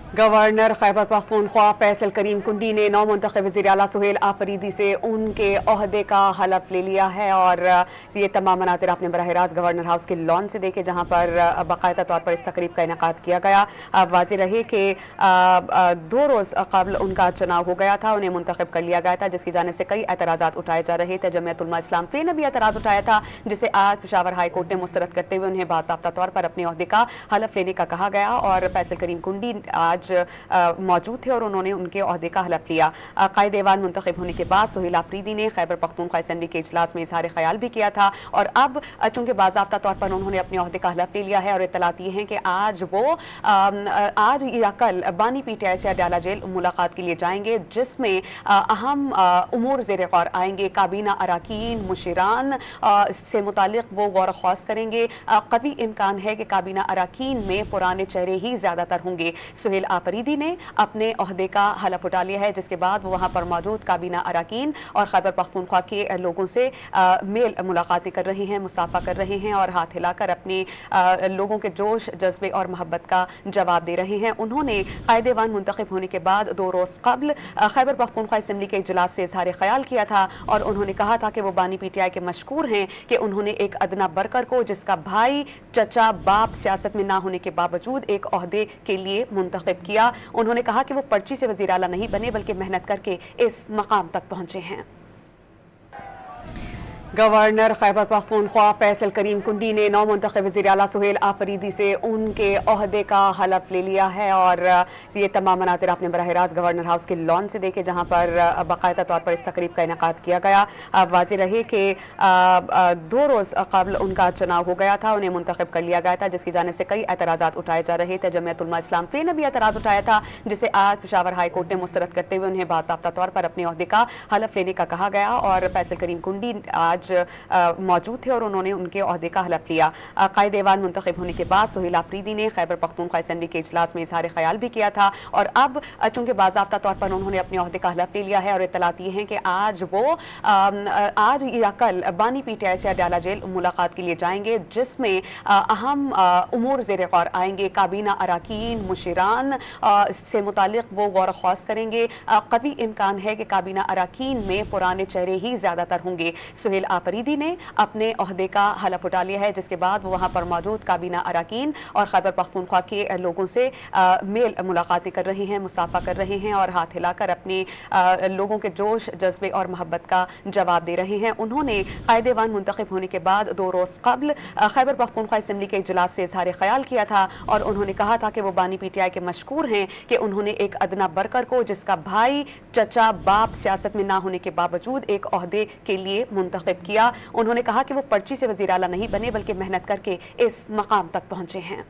Governor Khyber Pakhtunkhwa Faisal करीम कुंडी ने नौ मुंतखब वज़ीर आला सुहेल आफरीदी से उनके ओहदे का हलफ ले लिया है और ये तमाम मनाज़िर आपने बराह रास्त गवर्नर हाउस के लॉन से देखे, जहाँ पर बाकायदा तौर पर इस तकरीब का इनेकाद किया गया। वाज़े रहे कि 2 रोज़ कबल उनका चुनाव हो गया था, उन्हें मुंतखब कर लिया गया था, जिसकी जानिब से कई एतराज़ात उठाए जा रहे थे। जमीयत उलमा इस्लाम फी ने भी एतराज़ उठाया था, जिसे आज पेशावर हाई कोर्ट ने मुस्तरद करते हुए उन्हें बाज़ाब्ता तौर पर अपने ओहदे का हलफ लेने का कहा गया। और फैसल करीम कुंडी आज मौजूद थे और उन्होंने उनके ओहदे का हलफ लिया। कायद ऐवान मुंतखब होने के बाद सुहेल आफरीदी ने खैबर पख्तूनख्वा असेंबली के इजलास में इजहार ख्याल भी किया था और अब चूंकि बाज़ाब्ता तौर पर उन्होंने अपने ओहदे का हलफ ले लिया है और इत्तलात ये हैं कि आज वो आज या कल बानी PTI से अडयाला जेल मुलाकात के लिए जाएंगे, जिसमें अहम उमूर ज़ेर गौर आएंगे। काबीना अराकीन मुशीरान से मुतालिक वो गौर ख़ास करेंगे। कभी इम्कान है कि काबीना अराकीन में पुराने चेहरे ही ज़्यादातर होंगे। सुहेल आफरीदी ने अपने ओहदे का हलफ उठा लिया है, जिसके बाद वो वहाँ पर मौजूद काबीना अराकीन और खैबर पख्तूनख्वा के लोगों से मेल मुलाकातें कर रहे हैं, मुसाफा कर रहे हैं और हाथ हिलाकर अपने लोगों के जोश जज्बे और मोहब्बत का जवाब दे रहे हैं। उन्होंने कायद ऐवान मुंतखब होने के बाद 2 रोज़ कबल खैबर पख्तूनख्वा असेंबली के इजलास से इजहार ख्याल किया था और उन्होंने कहा था कि वो बानी PTI के मशकूर हैं कि उन्होंने एक अदना बरकर को, जिसका भाई चचा बाप सियासत में ना होने के बावजूद एक ओहदे के लिए मुंतखब किया। उन्होंने कहा कि वो पर्ची से वज़ीर आला नहीं बने बल्कि मेहनत करके इस मकाम तक पहुंचे हैं। गवर्नर खैबर पख्तूनख्वा फैसल करीम कुंडी ने नौ मुंतखब वज़ीर आला सुहेल आफरीदी से उनके ओहदे का हलफ ले लिया है और ये तमाम मनाज़िर आपने बराह रास्त गवर्नर हाउस के लॉन से देखे, जहाँ पर बाकायदा तौर पर इस तकरीब का इनेकाद किया गया। वाज़े रहे कि 2 रोज़ कबल उनका चुनाव हो गया था, उन्हें मुंतखब कर लिया गया था, जिसकी जानिब से कई एतराज़ात उठाए जा रहे थे। जमीयत उलमा इस्लाम फी ने भी एतराज़ उठाया था, जिसे आज पेशावर हाई कोर्ट ने मुस्तरद करते हुए उन्हें बाज़ाब्ता तौर पर अपने ओहदे का हलफ लेने का कहा गया। और फैसल करीम कुंडी आज मौजूद थे और उन्होंने उनके ओहदे का हलफ लिया। कायद ऐवान मुंतखब होने के बाद सुहेल आफरीदी ने खैबर पख्तूनख्वा असेंबली के इजलास में इजहार ख्याल भी किया था और अब चूंकि बाज़ाब्ता तौर पर उन्होंने अपने ओहदे का हलफ ले लिया है और इत्तलात ये हैं कि आज वो आज या कल बानी PTI से अडयाला जेल मुलाकात के लिए जाएंगे, जिसमें अहम उमूर ज़ेर गौर आएंगे। काबीना अराकीन मुशीरान से मुतालिक वो गौर ख़ास करेंगे। कभी इम्कान है कि काबीना अराकीन में पुराने चेहरे ही ज़्यादातर होंगे। सुहेल आफरीदी ने अपने ओहदे का हलफ उठा लिया है, जिसके बाद वो वहाँ पर मौजूद काबीना अराकीन और खैबर पख्तूनख्वा के लोगों से मेल मुलाकातें कर रहे हैं, मुसाफा कर रहे हैं और हाथ हिलाकर अपने लोगों के जोश जज्बे और मोहब्बत का जवाब दे रहे हैं। उन्होंने कायद ऐवान मुंतखब होने के बाद 2 रोज़ कबल खैबर पख्तूनख्वा असेंबली के इजलास से इजहार ख्याल किया था और उन्होंने कहा था कि वो बानी PTI के मशकूर हैं कि उन्होंने एक अदना बरकर को, जिसका भाई चचा बाप सियासत में ना होने के बावजूद एक ओहदे के लिए मुंतखब किया। उन्होंने कहा कि वो पर्ची से वज़ीर आला नहीं बने बल्कि मेहनत करके इस मकाम तक पहुंचे हैं।